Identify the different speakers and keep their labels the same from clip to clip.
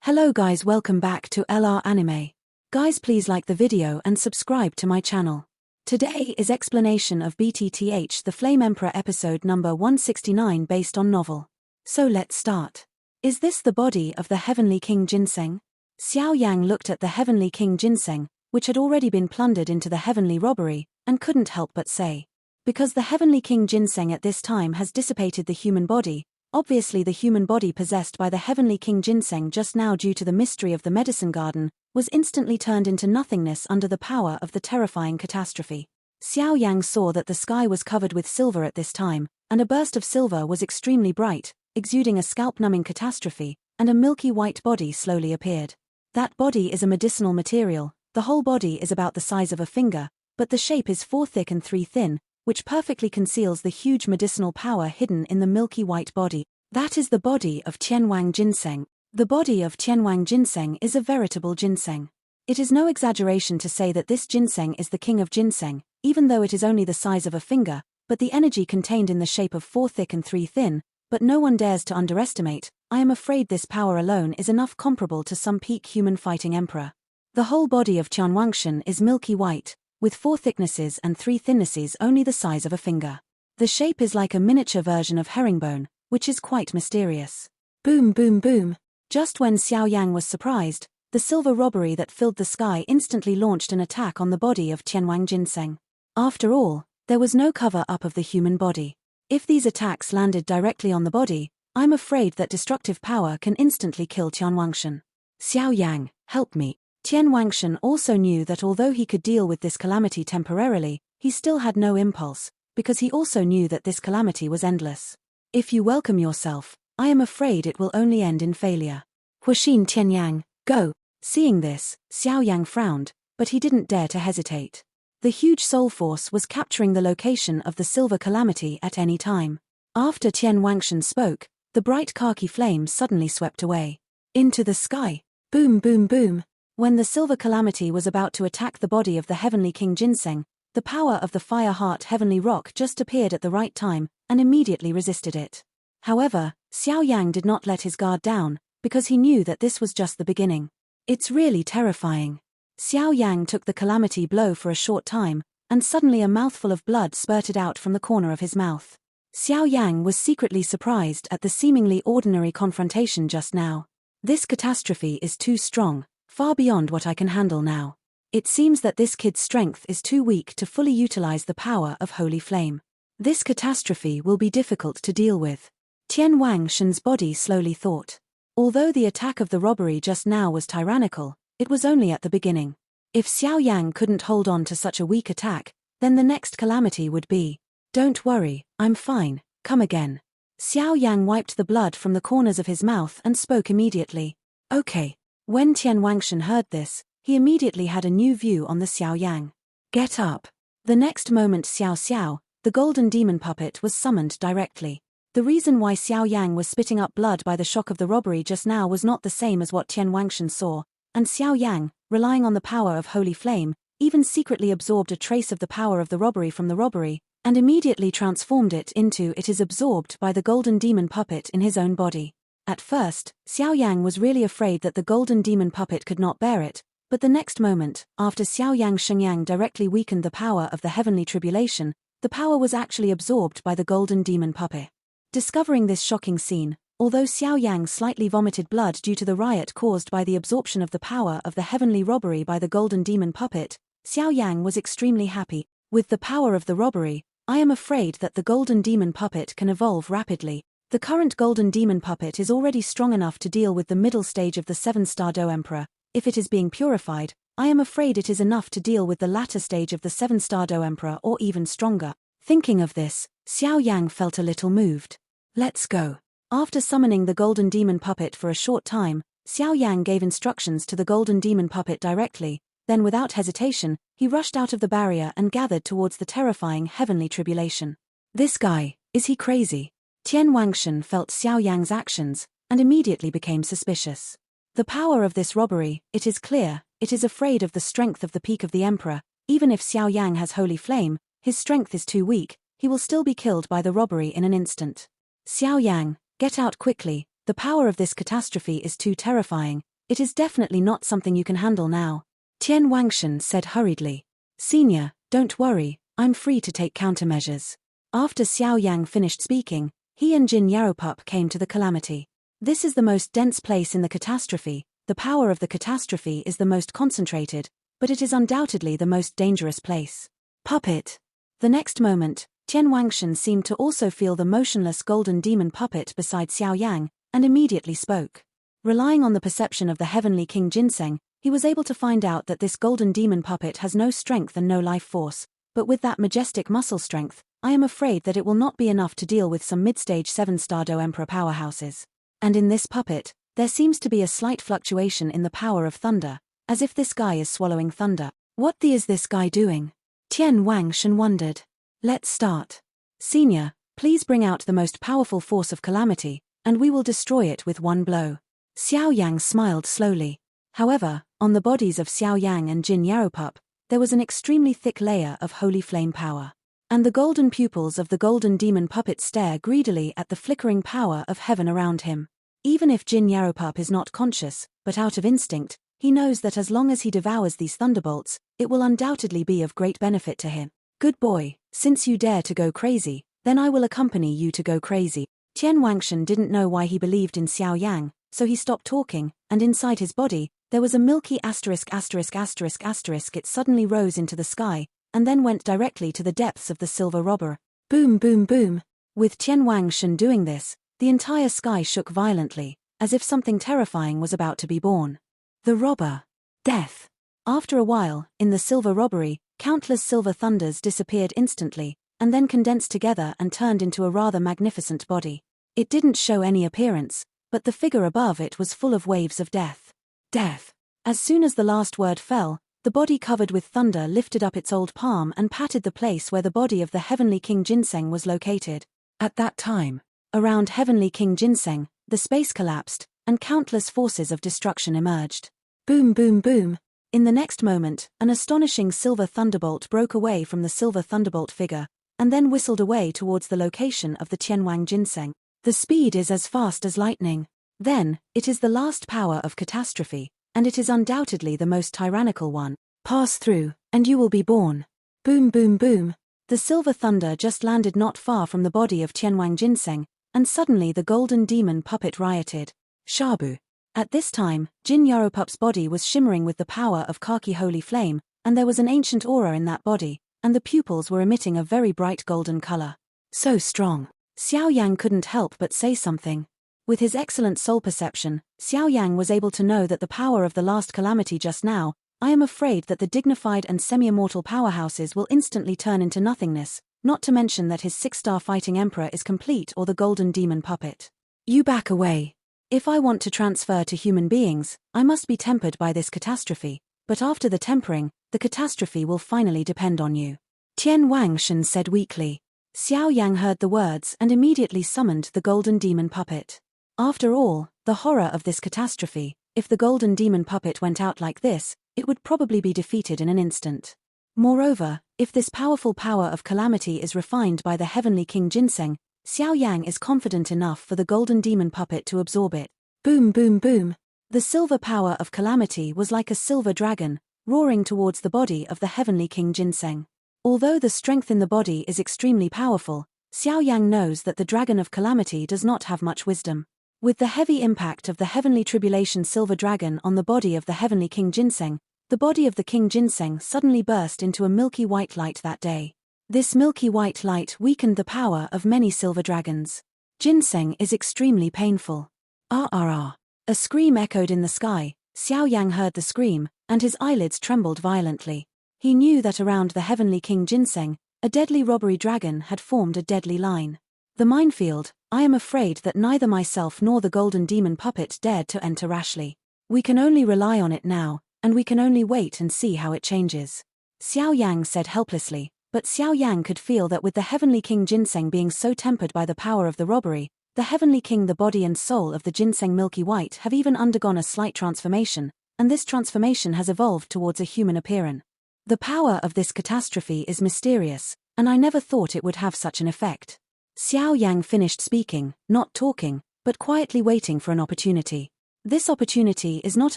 Speaker 1: Hello guys, welcome back to LR Anime. Guys, please like the video and subscribe to my channel. Today is explanation of BTTH The Flame Emperor episode number 169 based on novel. So let's start. Is this the body of the Heavenly King Ginseng? Xiao Yan looked at the Heavenly King Ginseng, which had already been plundered into the heavenly robbery, and couldn't help but say. Because the Heavenly King Ginseng at this time has dissipated the human body, obviously the human body possessed by the Heavenly King Ginseng just now due to the mystery of the medicine garden, was instantly turned into nothingness under the power of the terrifying catastrophe. Xiao Yang saw that the sky was covered with silver at this time, and a burst of silver was extremely bright, exuding a scalp-numbing catastrophe, and a milky white body slowly appeared. That body is a medicinal material, the whole body is about the size of a finger, but the shape is 4 thick and 3 thin, which perfectly conceals the huge medicinal power hidden in the milky white body. That is the body of Tianwang Ginseng. The body of Tianwang Ginseng is a veritable ginseng. It is no exaggeration to say that this ginseng is the king of ginseng, even though it is only the size of a finger, but the energy contained in the shape of 4 thick and 3 thin, but no one dares to underestimate. I am afraid this power alone is enough comparable to some peak human fighting emperor. The whole body of Tianwangshan is milky white, with 4 thicknesses and 3 thinnesses only the size of a finger. The shape is like a miniature version of herringbone, which is quite mysterious. Boom boom boom. Just when Xiao Yang was surprised, the silver robbery that filled the sky instantly launched an attack on the body of Tianwang Ginseng. After all, there was no cover-up of the human body. If these attacks landed directly on the body, I'm afraid that destructive power can instantly kill Tianwangshan. Xiao Yang, help me. Tianwangshan also knew that although he could deal with this calamity temporarily, he still had no impulse, because he also knew that this calamity was endless. If you welcome yourself, I am afraid it will only end in failure. Huaxin Tianyang, go. Seeing this, Xiao Yang frowned, but he didn't dare to hesitate. The huge soul force was capturing the location of the silver calamity at any time. After Tianwangshan spoke, the bright khaki flame suddenly swept away. Into the sky. Boom boom boom. When the silver calamity was about to attack the body of the Heavenly King Ginseng, the power of the Fire Heart Heavenly Rock just appeared at the right time, and immediately resisted it. However, Xiao Yang did not let his guard down, because he knew that this was just the beginning. It's really terrifying. Xiao Yang took the calamity blow for a short time, and suddenly a mouthful of blood spurted out from the corner of his mouth. Xiao Yang was secretly surprised at the seemingly ordinary confrontation just now. This catastrophe is too strong, far beyond what I can handle now. It seems that this kid's strength is too weak to fully utilize the power of Holy Flame. This catastrophe will be difficult to deal with. Tianwangshan's body slowly thought. Although the attack of the robbery just now was tyrannical, it was only at the beginning. If Xiao Yang couldn't hold on to such a weak attack, then the next calamity would be. Don't worry, I'm fine, come again. Xiao Yang wiped the blood from the corners of his mouth and spoke immediately. Okay. When Tianwangshan heard this, he immediately had a new view on the Xiao Yang. Get up. The next moment Xiao Xiao, the golden demon puppet, was summoned directly. The reason why Xiao Yang was spitting up blood by the shock of the robbery just now was not the same as what Tianwangshan saw, and Xiao Yang, relying on the power of Holy Flame, even secretly absorbed a trace of the power of the robbery from the robbery, and immediately transformed it into it is absorbed by the golden demon puppet in his own body. At first, Xiao Yang was really afraid that the golden demon puppet could not bear it, but the next moment, after Xiao Yang Shenyang directly weakened the power of the heavenly tribulation, the power was actually absorbed by the golden demon puppet. Discovering this shocking scene, although Xiao Yang slightly vomited blood due to the riot caused by the absorption of the power of the heavenly robbery by the golden demon puppet, Xiao Yang was extremely happy. With the power of the robbery, I am afraid that the golden demon puppet can evolve rapidly. The current golden demon puppet is already strong enough to deal with the middle stage of the 7-star Do Emperor. If it is being purified, I am afraid it is enough to deal with the latter stage of the 7-star Do Emperor or even stronger. Thinking of this, Xiao Yang felt a little moved. Let's go. After summoning the golden demon puppet for a short time, Xiao Yang gave instructions to the golden demon puppet directly, then without hesitation, he rushed out of the barrier and gathered towards the terrifying heavenly tribulation. This guy, is he crazy? Tianwangshan felt Xiao Yang's actions, and immediately became suspicious. The power of this robbery, it is clear, it is afraid of the strength of the peak of the emperor. Even if Xiao Yang has Holy Flame, his strength is too weak, he will still be killed by the robbery in an instant. Xiao Yang, get out quickly, the power of this catastrophe is too terrifying, It is definitely not something you can handle now. Tian Wangshan said hurriedly. Senior, don't worry, I'm free to take countermeasures. After Xiao Yang finished speaking, he and Jin Yaropup came to the calamity. This is the most dense place in the catastrophe, the power of the catastrophe is the most concentrated, but it is undoubtedly the most dangerous place. Puppet. The next moment, Tian Wangshan seemed to also feel the motionless golden demon puppet beside Xiao Yang, and immediately spoke. Relying on the perception of the heavenly king Ginseng, he was able to find out that this golden demon puppet has no strength and no life force, but with that majestic muscle strength, I am afraid that it will not be enough to deal with some mid-stage 7-star Do Emperor powerhouses. And in this puppet, there seems to be a slight fluctuation in the power of thunder, as if this guy is swallowing thunder. What the is this guy doing? Tian Wangshan wondered. Let's start. Senior, please bring out the most powerful force of calamity, and we will destroy it with one blow. Xiao Yang smiled slowly. However, on the bodies of Xiao Yang and Jin Yaropup, there was an extremely thick layer of holy flame power. And the golden pupils of the golden demon puppet stare greedily at the flickering power of heaven around him. Even if Jin Yaropup is not conscious, but out of instinct, he knows that as long as he devours these thunderbolts, it will undoubtedly be of great benefit to him. Good boy, since you dare to go crazy, then I will accompany you to go crazy. Tian Wangshan didn't know why he believed in Xiao Yang, so he stopped talking, and inside his body, there was a milky asterisk. It suddenly rose into the sky, and then went directly to the depths of the silver robber. Boom boom boom. With Tian Wangshan doing this, the entire sky shook violently, as if something terrifying was about to be born. The robber. Death. After a while, in the silver robbery, countless silver thunders disappeared instantly, and then condensed together and turned into a rather magnificent body. It didn't show any appearance, but the figure above it was full of waves of death. Death. As soon as the last word fell, the body covered with thunder lifted up its old palm and patted the place where the body of the heavenly king Ginseng was located. At that time, around heavenly king Ginseng, the space collapsed, and countless forces of destruction emerged. Boom boom boom. In the next moment, an astonishing silver thunderbolt broke away from the silver thunderbolt figure, and then whistled away towards the location of the Tianwang Ginseng. The speed is as fast as lightning. Then, it is the last power of catastrophe, and it is undoubtedly the most tyrannical one. Pass through, and you will be born. Boom boom boom. The silver thunder just landed not far from the body of Tianwang Ginseng, and suddenly the golden demon puppet rioted. Shabu. At this time, Jin Yaropup's body was shimmering with the power of khaki holy flame, and there was an ancient aura in that body, and the pupils were emitting a very bright golden color. So strong. Xiao Yang couldn't help but say something. With his excellent soul perception, Xiao Yang was able to know that the power of the last calamity just now, I am afraid that the dignified and semi-immortal powerhouses will instantly turn into nothingness, not to mention that his 6-star fighting emperor is complete or the golden demon puppet. You back away. If I want to transfer to human beings, I must be tempered by this catastrophe, but after the tempering, the catastrophe will finally depend on you. Tian Wangshan said weakly. Xiao Yang heard the words and immediately summoned the golden demon puppet. After all, the horror of this catastrophe, if the golden demon puppet went out like this, it would probably be defeated in an instant. Moreover, if this powerful power of calamity is refined by the heavenly king Ginseng, Xiao Yang is confident enough for the golden demon puppet to absorb it. Boom boom boom. The silver power of calamity was like a silver dragon, roaring towards the body of the heavenly king Ginseng. Although the strength in the body is extremely powerful, Xiao Yang knows that the dragon of calamity does not have much wisdom. With the heavy impact of the heavenly tribulation silver dragon on the body of the heavenly king Ginseng, the body of the king Ginseng suddenly burst into a milky white light that day. This milky white light weakened the power of many silver dragons. Ginseng is extremely painful. Ah ah ah. A scream echoed in the sky. Xiao Yang heard the scream, and his eyelids trembled violently. He knew that around the heavenly king Ginseng, a deadly robbery dragon had formed a deadly line. The minefield, I am afraid that neither myself nor the golden demon puppet dared to enter rashly. We can only rely on it now, and we can only wait and see how it changes. Xiao Yang said helplessly, but Xiao Yang could feel that with the heavenly king Ginseng being so tempered by the power of the robbery, the heavenly king, the body and soul of the Ginseng Milky White have even undergone a slight transformation, and this transformation has evolved towards a human appearance. The power of this catastrophe is mysterious, and I never thought it would have such an effect. Xiao Yang finished speaking, not talking, but quietly waiting for an opportunity. This opportunity is not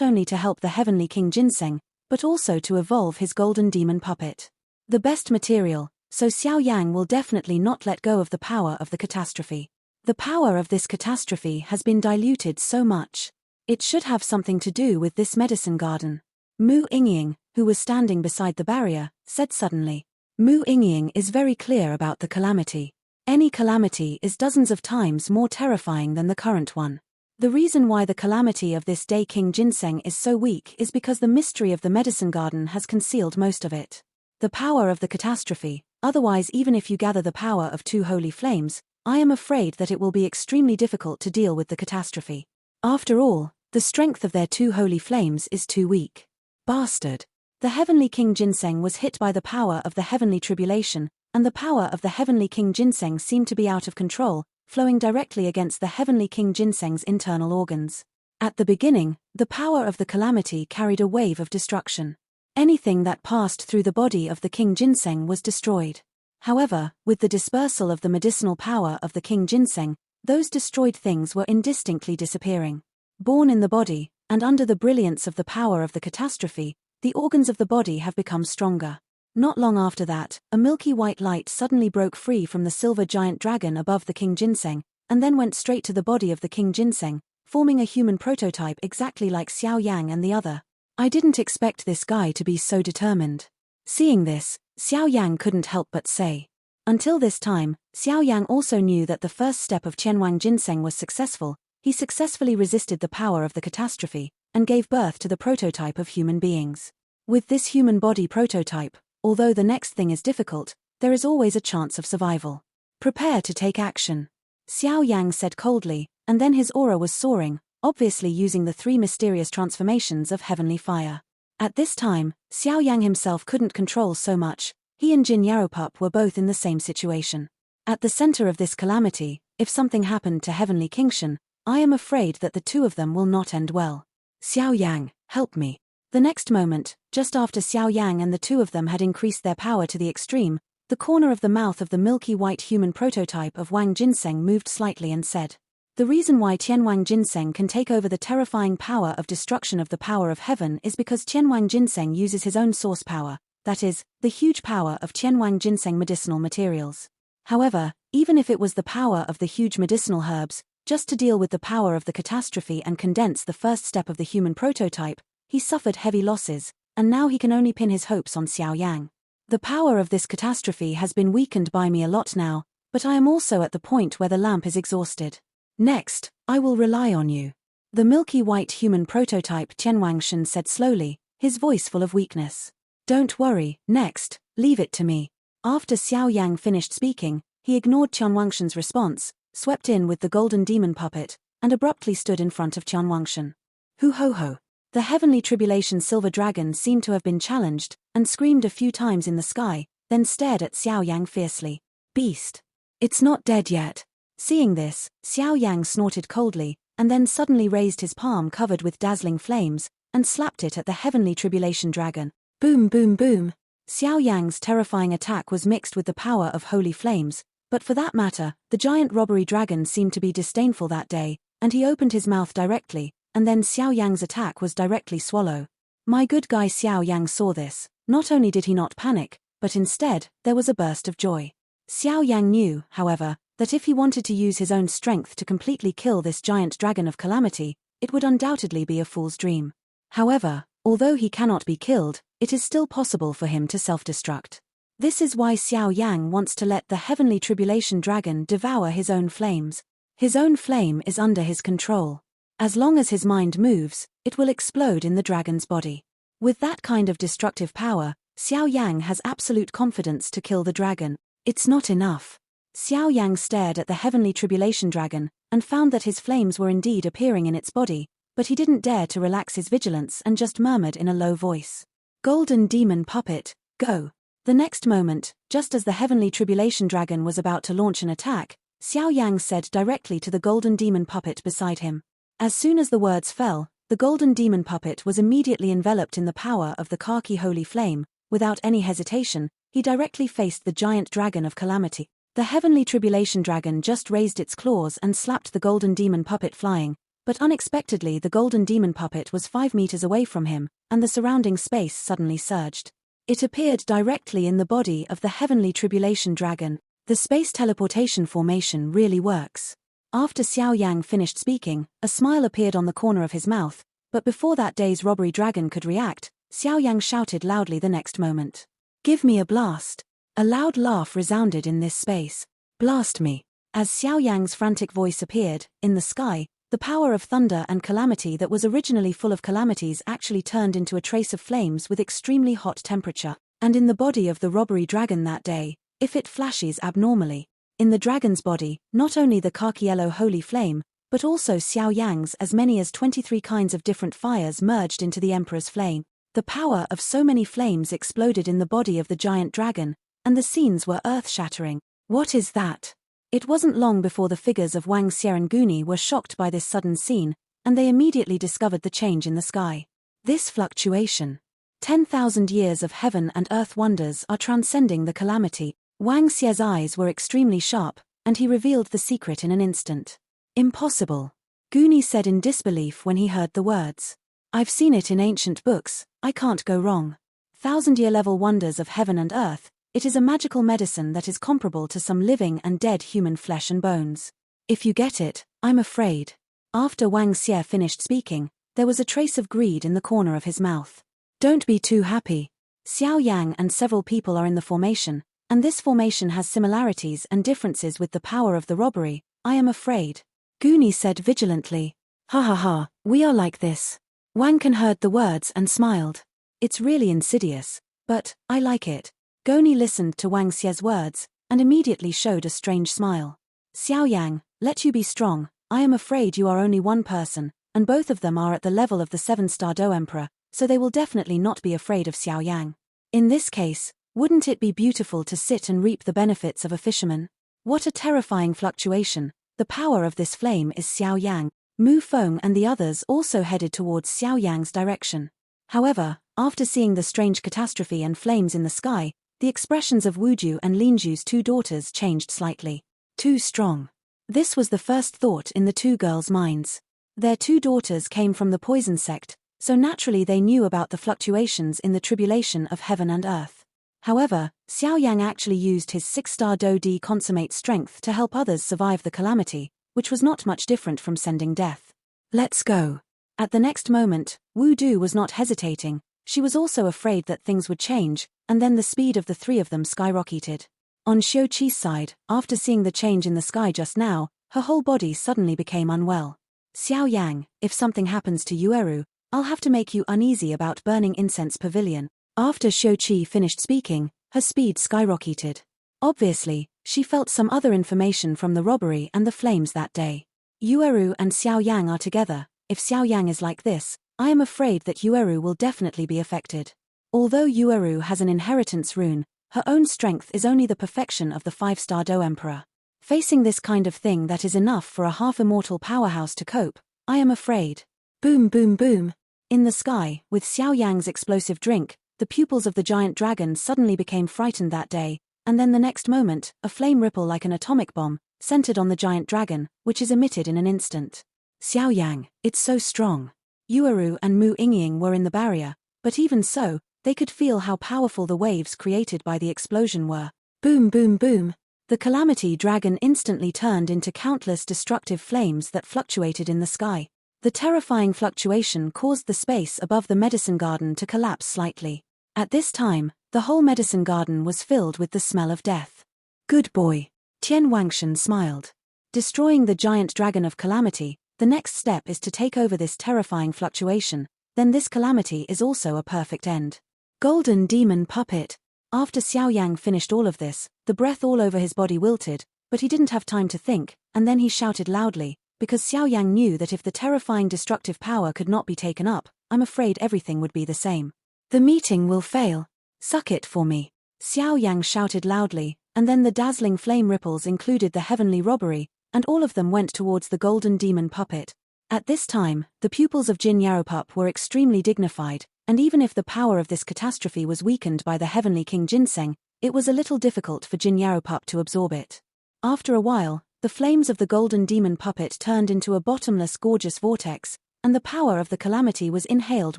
Speaker 1: only to help the Heavenly King Ginseng, but also to evolve his golden demon puppet. The best material, so Xiao Yang will definitely not let go of the power of the catastrophe. The power of this catastrophe has been diluted so much. It should have something to do with this medicine garden. Mu Yingying, who was standing beside the barrier, said suddenly. Mu Yingying is very clear about the calamity. Any calamity is dozens of times more terrifying than the current one. The reason why the calamity of this day King Ginseng is so weak is because the mystery of the medicine garden has concealed most of it. The power of the catastrophe, otherwise even if you gather the power of 2 holy flames, I am afraid that it will be extremely difficult to deal with the catastrophe. After all, the strength of their 2 holy flames is too weak. Bastard. The Heavenly King Ginseng was hit by the power of the heavenly tribulation, and the power of the Heavenly King Ginseng seemed to be out of control, flowing directly against the Heavenly King Ginseng's internal organs. At the beginning, the power of the calamity carried a wave of destruction. Anything that passed through the body of the King Ginseng was destroyed. However, with the dispersal of the medicinal power of the King Ginseng, those destroyed things were indistinctly disappearing. Born in the body, and under the brilliance of the power of the catastrophe, the organs of the body have become stronger. Not long after that, a milky white light suddenly broke free from the silver giant dragon above the King Ginseng, and then went straight to the body of the King Ginseng, forming a human prototype exactly like Xiao Yang and the other. I didn't expect this guy to be so determined. Seeing this, Xiao Yang couldn't help but say. Until this time, Xiao Yang also knew that the first step of Qianwang Ginseng was successful. He successfully resisted the power of the catastrophe, and gave birth to the prototype of human beings. With this human body prototype, although the next thing is difficult, there is always a chance of survival. Prepare to take action. Xiao Yang said coldly, and then his aura was soaring, obviously using the 3 mysterious transformations of heavenly fire. At this time, Xiao Yang himself couldn't control so much. He and Jin Yaopup were both in the same situation. At the center of this calamity, if something happened to Heavenly Kingshan, I am afraid that the 2 of them will not end well. Xiao Yang, help me. The next moment, just after Xiao Yang and the 2 of them had increased their power to the extreme, the corner of the mouth of the milky white human prototype of Wang Ginseng moved slightly and said, "The reason why Qianwang Ginseng can take over the terrifying power of destruction of the power of heaven is because Qianwang Ginseng uses his own source power, that is, the huge power of Qianwang Ginseng medicinal materials. However, even if it was the power of the huge medicinal herbs, just to deal with the power of the catastrophe and condense the first step of the human prototype, he suffered heavy losses, and now he can only pin his hopes on Xiao Yang. The power of this catastrophe has been weakened by me a lot now, but I am also at the point where the lamp is exhausted. Next, I will rely on you." The milky white human prototype Qianwangshan said slowly, his voice full of weakness. "Don't worry, next, leave it to me." After Xiao Yang finished speaking, he ignored Qianwangshan's response, swept in with the golden demon puppet, and abruptly stood in front of Qianwangshan. Hu ho ho. The heavenly tribulation silver dragon seemed to have been challenged, and screamed a few times in the sky, then stared at Xiao Yang fiercely. "Beast! It's not dead yet." Seeing this, Xiao Yang snorted coldly, and then suddenly raised his palm covered with dazzling flames, and slapped it at the heavenly tribulation dragon. Boom boom boom. Xiao Yang's terrifying attack was mixed with the power of holy flames, but for that matter, the giant robbery dragon seemed to be disdainful that day, and he opened his mouth directly, and then Xiao Yang's attack was directly swallow. My good guy Xiao Yang saw this. Not only did he not panic, but instead, there was a burst of joy. Xiao Yang knew, however, that if he wanted to use his own strength to completely kill this giant dragon of calamity, it would undoubtedly be a fool's dream. However, although he cannot be killed, it is still possible for him to self-destruct. This is why Xiao Yang wants to let the heavenly tribulation dragon devour his own flames. His own flame is under his control. As long as his mind moves, it will explode in the dragon's body. With that kind of destructive power, Xiao Yang has absolute confidence to kill the dragon. It's not enough. Xiao Yang stared at the heavenly tribulation dragon, and found that his flames were indeed appearing in its body, but he didn't dare to relax his vigilance and just murmured in a low voice. "Golden demon puppet, go." The next moment, just as the heavenly tribulation dragon was about to launch an attack, Xiao Yang said directly to the golden demon puppet beside him. As soon as the words fell, the golden demon puppet was immediately enveloped in the power of the khaki holy flame. Without any hesitation, he directly faced the giant dragon of calamity. The heavenly tribulation dragon just raised its claws and slapped the golden demon puppet flying, But unexpectedly the golden demon puppet was 5 meters away from him, and the surrounding space suddenly surged. It appeared directly in the body of the heavenly tribulation dragon. The space teleportation formation really works. After Xiao Yang finished speaking, a smile appeared on the corner of his mouth, but before that day's robbery dragon could react, Xiao Yang shouted loudly the next moment. "Give me a blast." A loud laugh resounded in this space. "Blast me." As Xiao Yang's frantic voice appeared, in the sky, the power of thunder and calamity that was originally full of calamities actually turned into a trace of flames with extremely hot temperature, and in the body of the robbery dragon that day, if it flashes abnormally. In the dragon's body, not only the khaki yellow holy flame, but also Xiao Yang's as many as 23 kinds of different fires merged into the Emperor's flame. The power of so many flames exploded in the body of the giant dragon, and the scenes were earth-shattering. What is that? It wasn't long before the figures of Wang Xie and Guni were shocked by this sudden scene, and they immediately discovered the change in the sky. This fluctuation. 10,000 years of heaven and earth wonders are transcending the calamity. Wang Xie's eyes were extremely sharp, and he revealed the secret in an instant. Impossible. Guni said in disbelief when he heard the words. I've seen it in ancient books, I can't go wrong. 1,000-year level wonders of heaven and earth, it is a magical medicine that is comparable to some living and dead human flesh and bones. If you get it, I'm afraid. After Wang Xie finished speaking, there was a trace of greed in the corner of his mouth. Don't be too happy. Xiao Yang and several people are in the formation, and this formation has similarities and differences with the power of the robbery, I am afraid. Guni said vigilantly. Ha ha ha, we are like this. Wang Can heard the words and smiled. It's really insidious, but I like it. Goni listened to Wang Xie's words, and immediately showed a strange smile. Xiao Yang, let you be strong, I am afraid you are only one person, and both of them are at the level of the 7-star Do Emperor, so they will definitely not be afraid of Xiao Yang. In this case, wouldn't it be beautiful to sit and reap the benefits of a fisherman? What a terrifying fluctuation. The power of this flame is Xiao Yang. Mu Feng and the others also headed towards Xiao Yang's direction. However, after seeing the strange catastrophe and flames in the sky, the expressions of Wuju and Linju's 2 daughters changed slightly. Too strong. This was the first thought in the 2 girls' minds. Their 2 daughters came from the poison sect, so naturally they knew about the fluctuations in the tribulation of heaven and earth. However, Xiao Yang actually used his 6-star Do D consummate strength to help others survive the calamity, which was not much different from sending death. Let's go. At the next moment, Wu Du was not hesitating. She was also afraid that things would change, and then the speed of the 3 of them skyrocketed. On Xiao Qi's side, after seeing the change in the sky just now, her whole body suddenly became unwell. Xiao Yang, if something happens to Yueru, I'll have to make you uneasy about burning incense pavilion. After Xiao Qi finished speaking, her speed skyrocketed. Obviously, she felt some other information from the robbery and the flames that day. Yueru and Xiao Yang are together. If Xiao Yang is like this, I am afraid that Yueru will definitely be affected. Although Yueru has an inheritance rune, her own strength is only the perfection of the 5-star Do Emperor. Facing this kind of thing that is enough for a half-immortal powerhouse to cope, I am afraid. Boom boom boom. In the sky, with Xiao Yang's explosive drink, the pupils of the giant dragon suddenly became frightened that day, and then the next moment, a flame ripple like an atomic bomb, centered on the giant dragon, which is emitted in an instant. Xiao Yang, it's so strong. Yueru and Mu Yingying were in the barrier, but even so, they could feel how powerful the waves created by the explosion were. Boom boom boom. The calamity dragon instantly turned into countless destructive flames that fluctuated in the sky. The terrifying fluctuation caused the space above the medicine garden to collapse slightly. At this time, the whole medicine garden was filled with the smell of death. Good boy. Tian Wangshan smiled. Destroying the giant dragon of calamity, the next step is to take over this terrifying fluctuation, then this calamity is also a perfect end. Golden demon puppet. After Xiao Yang finished all of this, the breath all over his body wilted, but he didn't have time to think, and then he shouted loudly, because Xiao Yang knew that if the terrifying destructive power could not be taken up, I'm afraid everything would be the same. The meeting will fail. Suck it for me. Xiao Yang shouted loudly, and then the dazzling flame ripples included the heavenly robbery, and all of them went towards the golden demon puppet. At this time, the pupils of Jin Yaopup were extremely dignified, and even if the power of this catastrophe was weakened by the heavenly king Ginseng, it was a little difficult for Jin Yaopup to absorb it. After a while, the flames of the golden demon puppet turned into a bottomless gorgeous vortex, and the power of the calamity was inhaled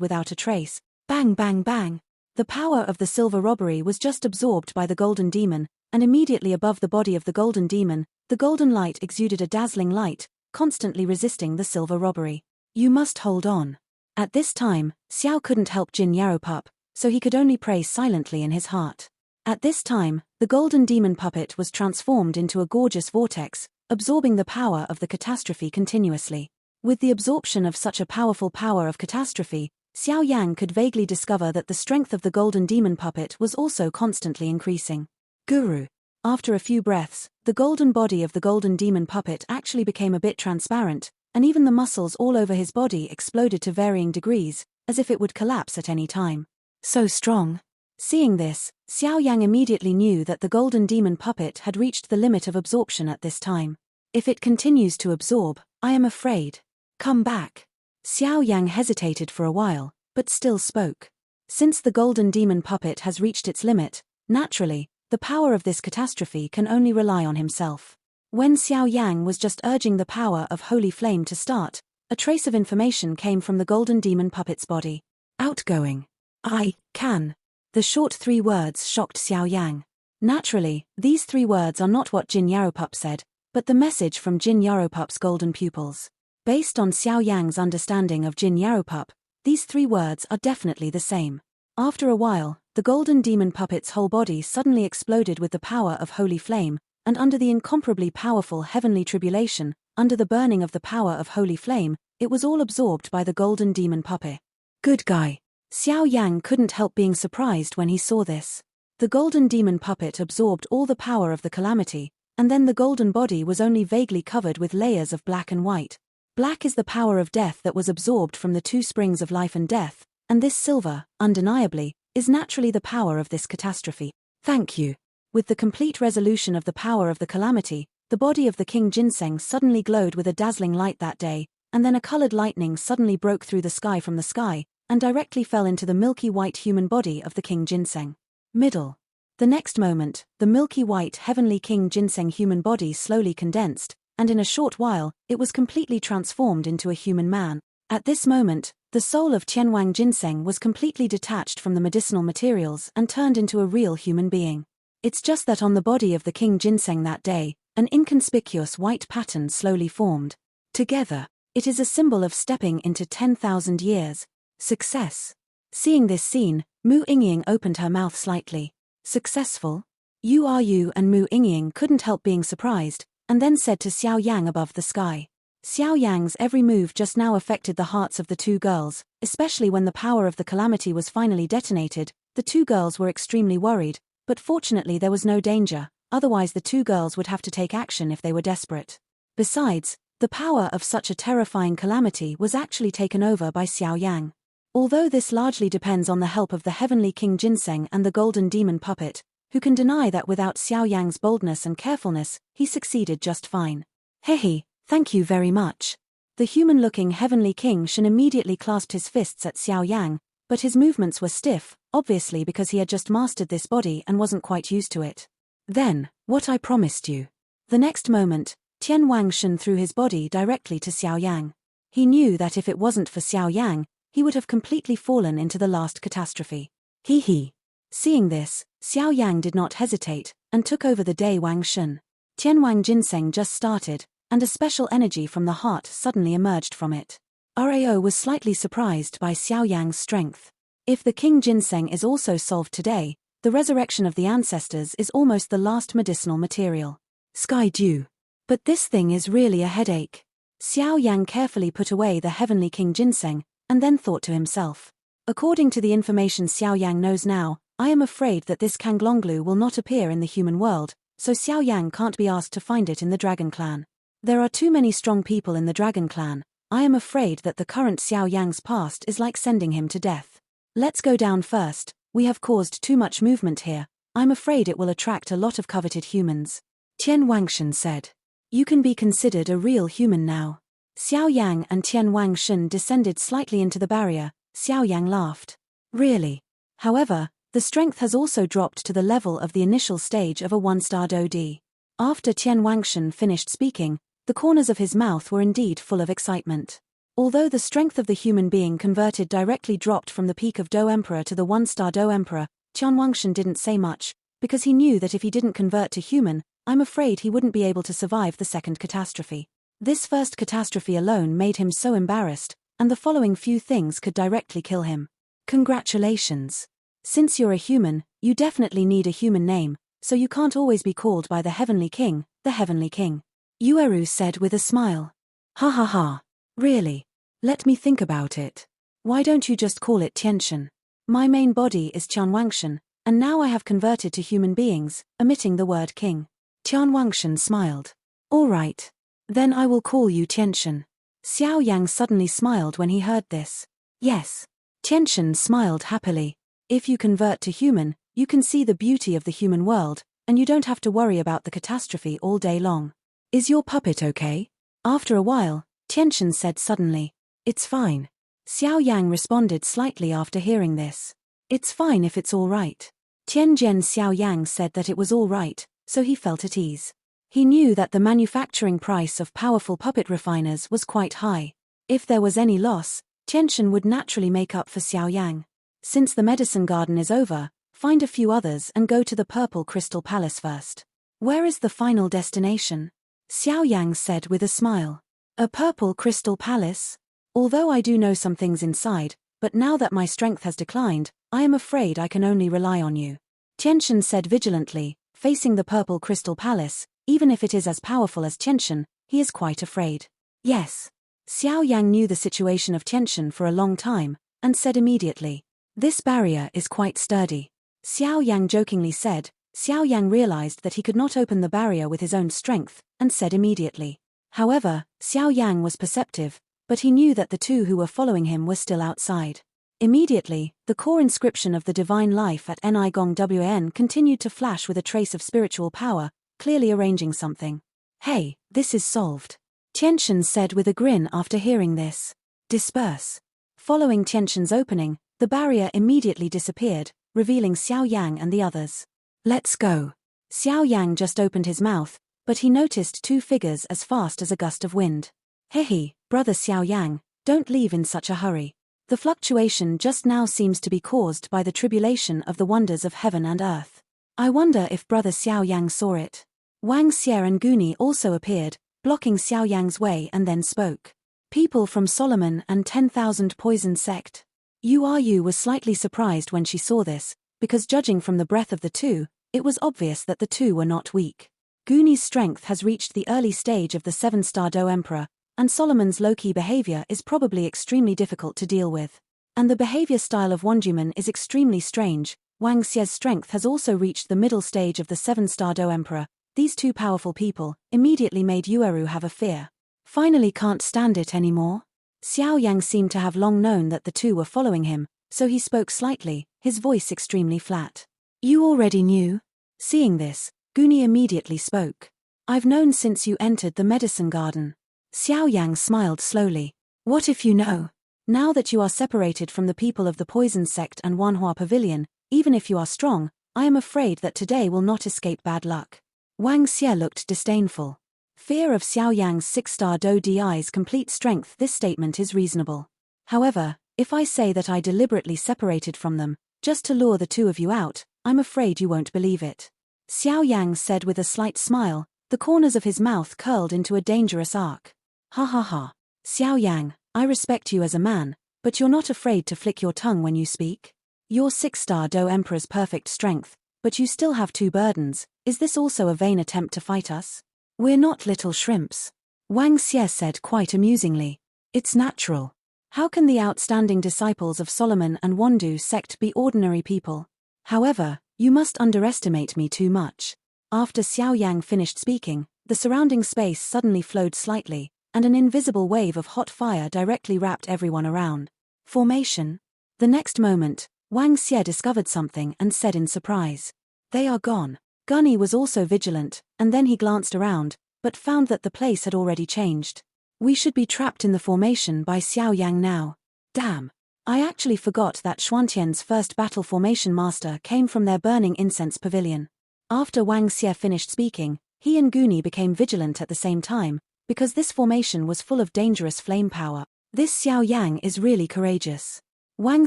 Speaker 1: without a trace. Bang bang bang! The power of the silver robbery was just absorbed by the golden demon, and immediately above the body of the golden demon, the golden light exuded a dazzling light, constantly resisting the silver robbery. You must hold on. At this time, Xiao couldn't help Jin Yaropup, so he could only pray silently in his heart. At this time, the golden demon puppet was transformed into a gorgeous vortex, absorbing the power of the catastrophe continuously. With the absorption of such a powerful power of catastrophe, Xiao Yang could vaguely discover that the strength of the golden demon puppet was also constantly increasing. Guru. After a few breaths, the golden body of the golden demon puppet actually became a bit transparent, and even the muscles all over his body exploded to varying degrees, as if it would collapse at any time. So strong. Seeing this, Xiao Yang immediately knew that the golden demon puppet had reached the limit of absorption at this time. If it continues to absorb, I am afraid. Come back. Xiao Yang hesitated for a while, but still spoke. Since the golden demon puppet has reached its limit, naturally, the power of this catastrophe can only rely on himself. When Xiao Yang was just urging the power of holy flame to start, a trace of information came from the golden demon puppet's body. Outgoing. I can. The short 3 words shocked Xiao Yang. Naturally, these 3 words are not what Jin Yaropup said, but the message from Jin Yaropup's golden pupils. Based on Xiao Yang's understanding of Jin Yaropup, these 3 words are definitely the same. After a while, the golden demon puppet's whole body suddenly exploded with the power of holy flame, and under the incomparably powerful heavenly tribulation, under the burning of the power of holy flame, it was all absorbed by the golden demon puppet. Good guy. Xiao Yang couldn't help being surprised when he saw this. The golden demon puppet absorbed all the power of the calamity, and then the golden body was only vaguely covered with layers of black and white. Black is the power of death that was absorbed from the 2 springs of life and death, and this silver, undeniably, is naturally the power of this catastrophe. Thank you. With the complete resolution of the power of the calamity, the body of the King Ginseng suddenly glowed with a dazzling light that day, and then a colored lightning suddenly broke through the sky from the sky, and directly fell into the milky white human body of the King Ginseng. Middle. The next moment, the milky white heavenly King Ginseng human body slowly condensed, and in a short while, it was completely transformed into a human man. At this moment, the soul of Tianwang Ginseng was completely detached from the medicinal materials and turned into a real human being. It's just that on the body of the King Ginseng that day, an inconspicuous white pattern slowly formed. Together, it is a symbol of stepping into 10,000 years. Success. Seeing this scene, Mu Yingying opened her mouth slightly. Successful? You and Mu Yingying couldn't help being surprised, and then said to Xiao Yang above the sky. Xiao Yang's every move just now affected the hearts of the 2 girls, especially when the power of the calamity was finally detonated. The 2 girls were extremely worried, but fortunately there was no danger, otherwise the 2 girls would have to take action if they were desperate. Besides, the power of such a terrifying calamity was actually taken over by Xiao Yang. Although this largely depends on the help of the heavenly King Ginseng and the golden demon puppet, who can deny that without Xiao Yang's boldness and carefulness, he succeeded just fine. Hehe, thank you very much. The human-looking heavenly King Shen immediately clasped his fists at Xiao Yang, but his movements were stiff, obviously because he had just mastered this body and wasn't quite used to it. Then, what I promised you. The next moment, Tianwang Shen threw his body directly to Xiao Yang. He knew that if it wasn't for Xiao Yang, he would have completely fallen into the last catastrophe. He. Seeing this, Xiao Yang did not hesitate, and took over the day Wang Shen. Tianwang Ginseng just started, and a special energy from the heart suddenly emerged from it. Rao was slightly surprised by Xiao Yang's strength. If the King Ginseng is also solved today, the resurrection of the ancestors is almost the last medicinal material. Sky Dew. But this thing is really a headache. Xiao Yang carefully put away the heavenly King Ginseng, and then thought to himself. According to the information Xiao Yang knows now, I am afraid that this Kanglonglu will not appear in the human world, so Xiao Yang can't be asked to find it in the Dragon Clan. There are too many strong people in the Dragon Clan. I am afraid that the current Xiao Yang's past is like sending him to death. Let's go down first. We have caused too much movement here. I'm afraid it will attract a lot of coveted humans. Tian Wangshen said. You can be considered a real human now. Xiao Yang and Tian Wangshen descended slightly into the barrier. Xiao Yang laughed. Really? However, the strength has also dropped to the level of the initial stage of a 1-star DoD. After Tian Wangshan finished speaking, the corners of his mouth were indeed full of excitement. Although the strength of the human being converted directly dropped from the peak of Do Emperor to the 1-star Do Emperor, Tian Wangshan didn't say much, because he knew that if he didn't convert to human, I'm afraid he wouldn't be able to survive the second catastrophe. This first catastrophe alone made him so embarrassed, and the following few things could directly kill him. Congratulations. Since you're a human, you definitely need a human name, so you can't always be called by the Heavenly King, the Heavenly King. Yueru said with a smile. Ha ha ha. Really? Let me think about it. Why don't you just call it Tianshan? My main body is Tian Wangshan, and now I have converted to human beings, omitting the word king. Tian Wangshan smiled. All right. Then I will call you Tianshan. Xiao Yang suddenly smiled when he heard this. Yes. Tianshan smiled happily. If you convert to human, you can see the beauty of the human world, and you don't have to worry about the catastrophe all day long. Is your puppet okay? After a while, Tianshan said suddenly. It's fine. Xiao Yang responded slightly after hearing this. It's fine if it's all right. Tianjian Xiao Yang said that it was all right, so he felt at ease. He knew that the manufacturing price of powerful puppet refiners was quite high. If there was any loss, Tianshan would naturally make up for Xiao Yang. Since the medicine garden is over, find a few others and go to the Purple Crystal Palace first. Where is the final destination? Xiao Yang said with a smile. A Purple Crystal Palace? Although I do know some things inside, but now that my strength has declined, I am afraid I can only rely on you. Tianshan said vigilantly, facing the Purple Crystal Palace. Even if it is as powerful as Tianshan, he is quite afraid. Yes. Xiao Yang knew the situation of Tianshan for a long time, and said immediately. This barrier is quite sturdy. Xiao Yang jokingly said. Xiao Yang realized that he could not open the barrier with his own strength, and said immediately. However, Xiao Yang was perceptive, but he knew that the two who were following him were still outside. Immediately, the core inscription of the divine life at Nigong Wan continued to flash with a trace of spiritual power, clearly arranging something. Hey, this is solved. Tianshan said with a grin after hearing this. Disperse. Following Tianshan's opening, the barrier immediately disappeared, revealing Xiao Yang and the others. Let's go. Xiao Yang just opened his mouth, but he noticed two figures as fast as a gust of wind. Hehe, brother Xiao Yang, don't leave in such a hurry. The fluctuation just now seems to be caused by the tribulation of the wonders of heaven and earth. I wonder if brother Xiao Yang saw it. Wang Xie and Guni also appeared, blocking Xiao Yang's way and then spoke. People from Solomon and 10,000 Poison Sect. Yu was slightly surprised when she saw this, because judging from the breath of the two, it was obvious that the two were not weak. Guni's strength has reached the early stage of the 7-star Do Emperor, and Solomon's low-key behavior is probably extremely difficult to deal with. And the behavior style of Wanjuman is extremely strange. Wang Xie's strength has also reached the middle stage of the 7-star Do Emperor. These two powerful people immediately made Yueru have a fear. Finally can't stand it anymore? Xiao Yang seemed to have long known that the two were following him, so he spoke slightly, his voice extremely flat. You already knew? Seeing this, Guni immediately spoke. I've known since you entered the medicine garden. Xiao Yang smiled slowly. What if you know? Now that you are separated from the people of the Poison Sect and Wanhua Pavilion, even if you are strong, I am afraid that today will not escape bad luck. Wang Xie looked disdainful. Fear of Xiao Yang's 6-star Do Di's complete strength. This statement is reasonable. However, if I say that I deliberately separated from them, just to lure the two of you out, I'm afraid you won't believe it. Xiao Yang said with a slight smile, the corners of his mouth curled into a dangerous arc. Ha ha ha. Xiao Yang, I respect you as a man, but you're not afraid to flick your tongue when you speak? You're 6-star Do Emperor's perfect strength, but you still have two burdens. Is this also a vain attempt to fight us? We're not little shrimps. Wang Xie said quite amusingly. It's natural. How can the outstanding disciples of Solomon and Wandu sect be ordinary people? However, you must underestimate me too much. After Xiao Yang finished speaking, the surrounding space suddenly flowed slightly, and an invisible wave of hot fire directly wrapped everyone around. Formation. The next moment, Wang Xie discovered something and said in surprise. They are gone. Gunny was also vigilant, and then he glanced around, but found that the place had already changed. We should be trapped in the formation by Xiao Yang now. Damn. I actually forgot that Xuantian's first battle formation master came from their burning incense pavilion. After Wang Xie finished speaking, He and Guni became vigilant at the same time, because this formation was full of dangerous flame power. This Xiao Yang is really courageous. Wang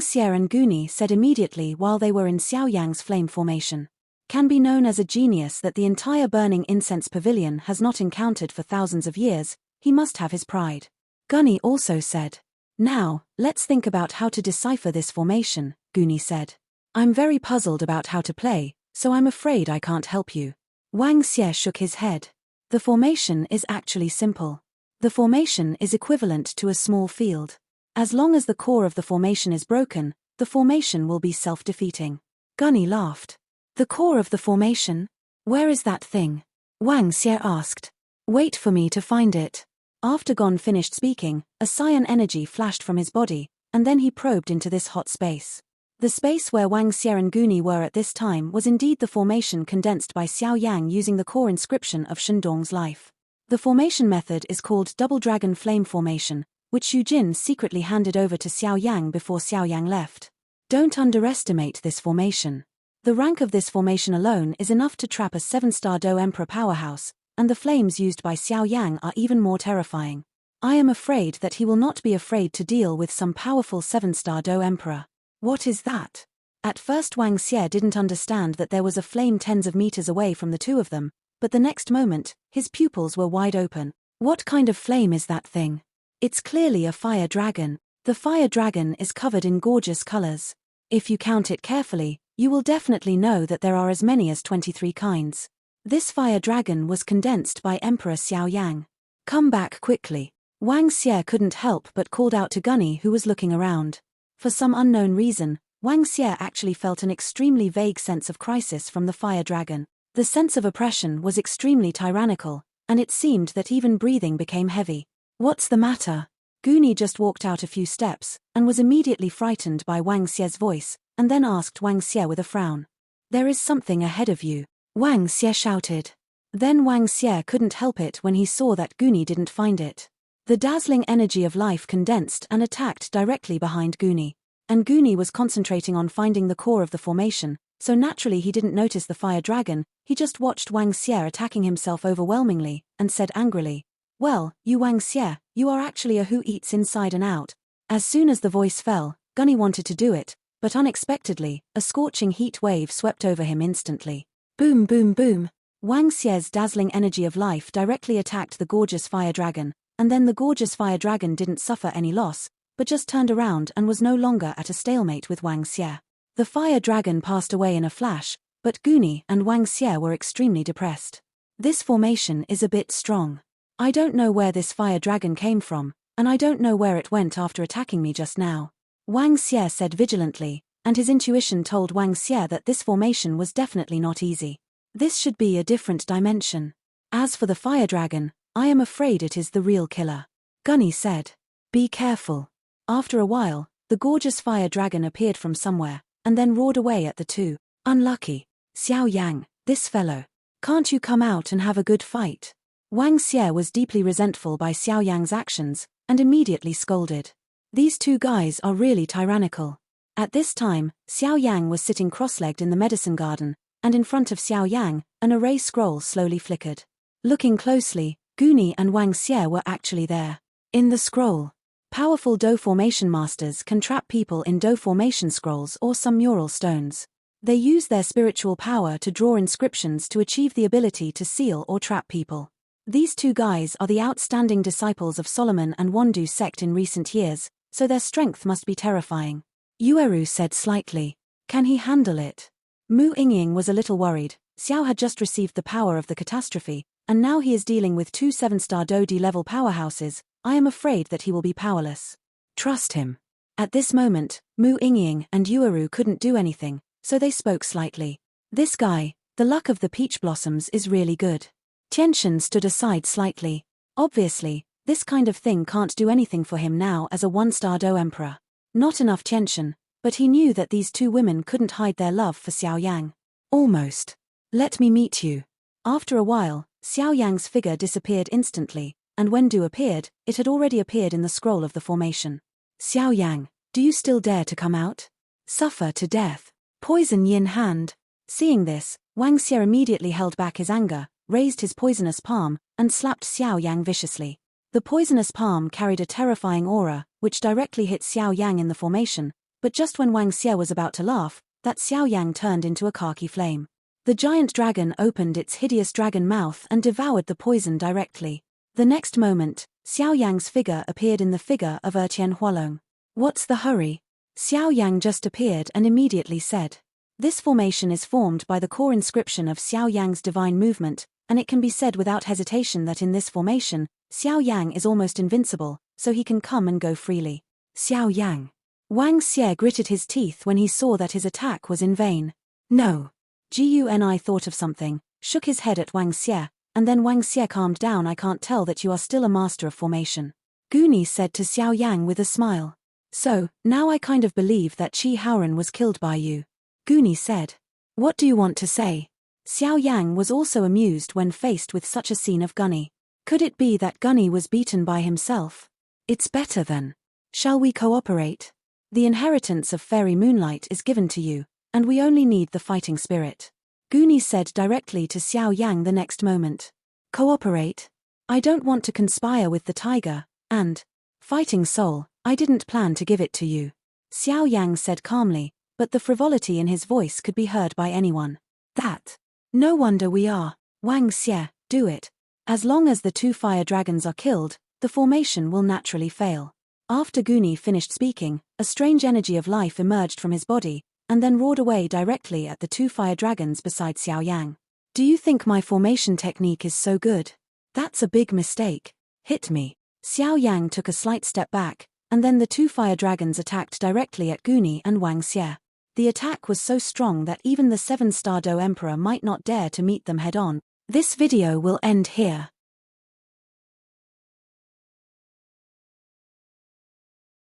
Speaker 1: Xie and Guni said immediately while they were in Xiao Yang's flame formation. Can be known as a genius that the entire burning incense pavilion has not encountered for thousands of years, he must have his pride. Guni also said. Now, let's think about how to decipher this formation, Guni said. I'm very puzzled about how to play, so I'm afraid I can't help you. Wang Xie shook his head. The formation is actually simple. The formation is equivalent to a small field. As long as the core of the formation is broken, the formation will be self-defeating. Guni laughed. The core of the formation? Where is that thing? Wang Xie asked. Wait for me to find it. After Gon finished speaking, a cyan energy flashed from his body, and then he probed into this hot space. The space where Wang Xie and Guni were at this time was indeed the formation condensed by Xiao Yang using the core inscription of Shendong's life. The formation method is called Double Dragon Flame Formation, which Xu Jin secretly handed over to Xiao Yang before Xiao Yang left. Don't underestimate this formation. The rank of this formation alone is enough to trap a 7-star Do Emperor powerhouse, and the flames used by Xiao Yang are even more terrifying. I am afraid that he will not be afraid to deal with some powerful 7-star Do Emperor. What is that? At first Wang Xie didn't understand that there was a flame tens of meters away from the two of them, but the next moment, his pupils were wide open. What kind of flame is that thing? It's clearly a fire dragon. The fire dragon is covered in gorgeous colors. If you count it carefully, you will definitely know that there are as many as 23 kinds. This fire dragon was condensed by Emperor Xiao Yang. Come back quickly. Wang Xie couldn't help but called out to Guni, who was looking around. For some unknown reason, Wang Xie actually felt an extremely vague sense of crisis from the fire dragon. The sense of oppression was extremely tyrannical, and it seemed that even breathing became heavy. What's the matter? Guni just walked out a few steps, and was immediately frightened by Wang Xie's voice, and then asked Wang Xie with a frown. There is something ahead of you, Wang Xie shouted. Then Wang Xie couldn't help it when he saw that Guni didn't find it. The dazzling energy of life condensed and attacked directly behind Guni. And Guni was concentrating on finding the core of the formation, so naturally he didn't notice the fire dragon. He just watched Wang Xie attacking himself overwhelmingly, and said angrily, Well, you Wang Xie, you are actually a who eats inside and out. As soon as the voice fell, Guni wanted to do it, but unexpectedly, a scorching heat wave swept over him instantly. Boom boom boom. Wang Xie's dazzling energy of life directly attacked the gorgeous fire dragon, and then the gorgeous fire dragon didn't suffer any loss, but just turned around and was no longer at a stalemate with Wang Xie. The fire dragon passed away in a flash, but Guni and Wang Xie were extremely depressed. This formation is a bit strong. I don't know where this fire dragon came from, and I don't know where it went after attacking me just now. Wang Xie said vigilantly, and his intuition told Wang Xie that this formation was definitely not easy. This should be a different dimension. As for the fire dragon, I am afraid it is the real killer. Guni said. Be careful. After a while, the gorgeous fire dragon appeared from somewhere, and then roared away at the two. Unlucky. Xiao Yang, this fellow. Can't you come out and have a good fight? Wang Xie was deeply resentful by Xiao Yang's actions, and immediately scolded. These two guys are really tyrannical. At this time, Xiao Yang was sitting cross-legged in the medicine garden, and in front of Xiao Yang, an array scroll slowly flickered. Looking closely, Guni and Wang Xie were actually there. In the scroll, powerful Do formation masters can trap people in Do formation scrolls or some mural stones. They use their spiritual power to draw inscriptions to achieve the ability to seal or trap people. These two guys are the outstanding disciples of Solomon and Wandu sect in recent years, so their strength must be terrifying. Yueru said slightly. Can he handle it? Mu Yingying was a little worried. Xiao had just received the power of the catastrophe, and now he is dealing with two 7-star Do D-level powerhouses. I am afraid that he will be powerless. Trust him. At this moment, Mu Yingying and Yueru couldn't do anything, so they spoke slightly. This guy, the luck of the peach blossoms is really good. Tianxian stood aside slightly. Obviously, this kind of thing can't do anything for him now as a 1-star Do Emperor. Not enough Tianxian, but he knew that these two women couldn't hide their love for Xiao Yang. Almost. Let me meet you. After a while, Xiao Yang's figure disappeared instantly, and when Du appeared, it had already appeared in the scroll of the formation. Xiao Yang, do you still dare to come out? Suffer to death. Poison Yin hand. Seeing this, Wang Xie immediately held back his anger, raised his poisonous palm, and slapped Xiao Yang viciously. The poisonous palm carried a terrifying aura, which directly hit Xiao Yang in the formation, but just when Wang Xie was about to laugh, that Xiao Yang turned into a khaki flame. The giant dragon opened its hideous dragon mouth and devoured the poison directly. The next moment, Xiao Yang's figure appeared in the figure of Tian Hualong. "What's the hurry?" Xiao Yang just appeared and immediately said. This formation is formed by the core inscription of Xiao Yang's divine movement, and it can be said without hesitation that in this formation, Xiao Yang is almost invincible, so he can come and go freely. Xiao Yang. Wang Xie gritted his teeth when he saw that his attack was in vain. No. Guni thought of something, shook his head at Wang Xie, and then Wang Xie calmed down. "I can't tell that you are still a master of formation," Guni said to Xiao Yang with a smile. "So, now I kind of believe that Qi Haoran was killed by you," Guni said. "What do you want to say?" Xiao Yang was also amused when faced with such a scene of Gunny. Could it be that Gunny was beaten by himself? "It's better then. Shall we cooperate? The inheritance of fairy moonlight is given to you, and we only need the fighting spirit," Guni said directly to Xiao Yang the next moment. "Cooperate? I don't want to conspire with the tiger, and fighting soul, I didn't plan to give it to you," Xiao Yang said calmly, but the frivolity in his voice could be heard by anyone. "That. No wonder we are. Wang Xie, do it. As long as the 2 fire dragons are killed, the formation will naturally fail." After Guni finished speaking, a strange energy of life emerged from his body, and then roared away directly at the 2 fire dragons beside Xiao Yang. "Do you think my formation technique is so good? That's a big mistake. Hit me." Xiao Yang took a slight step back, and then the 2 fire dragons attacked directly at Guni and Wang Xie. The attack was so strong that even the 7-star Do Emperor might not dare to meet them head-on. This video will end here.